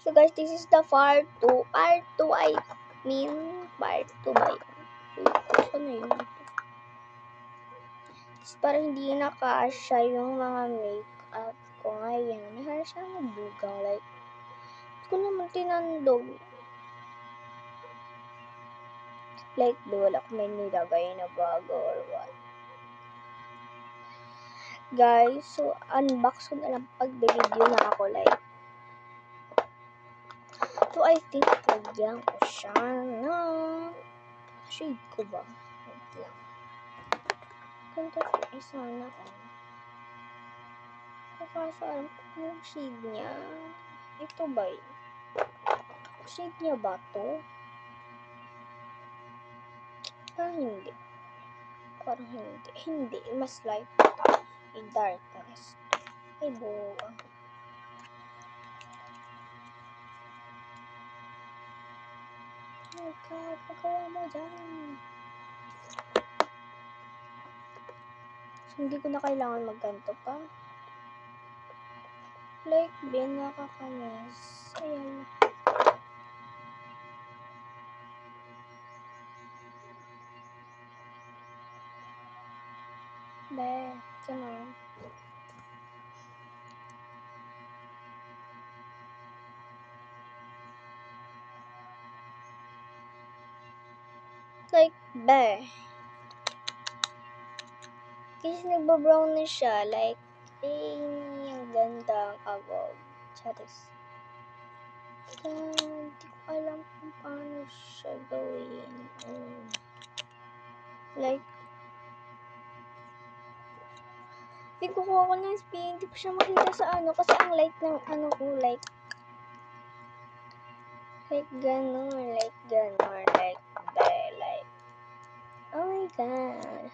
So guys, this is the part 2. Part 2, I mean, part 2 ba yun? Wait, saan na yun? Para hindi nakasya yung mga makeup ko ngayon. Nahara siya mabugang. Like, ko naman tinandog. Like, di wala ko may nilagay na bago or what. Guys, so, unbox ko na lang pag-video na ako. Like, so, I think, lagyan ko siya na shade ko ba? Wait lang. Ganda ko isa na ko. Kaso alam ko yung shade niya. Ito ba yun? Shade niya ba to? Parang hindi. Parang hindi. Hindi. Mas light. Yung darkness. Ay, buwa. Oh God, pagawa mo dyan. So, hindi ko na kailangan magganto pa. Like, Ben, nakakamiss. Ayan. Be, ganun. Like, be. Kasi nagbabrown na siya. Like, ang ganda ang kabog. Charis. Hindi ko alam kung paano siya gawin. Like, kukuha ko ng spin. Hindi ko siya makita sa ano. Kasi ang light ng ano ko. Like gano'n. Like gano'n. Like, like. Oh my God.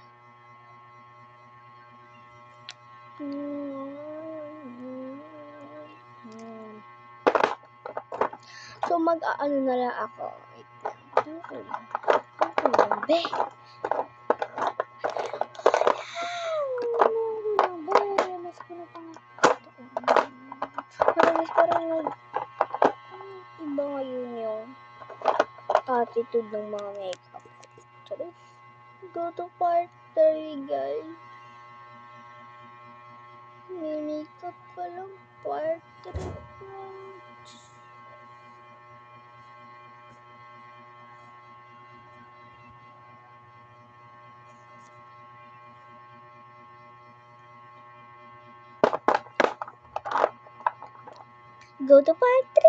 So, mag-aano na lang ako. Wait lang. Be! Mas ko na pang parang iba ngayon yung attitude ng mga makeup. Sorry. Go to part 3, guys. May makeup pa lang. Part 3. Go to part 3.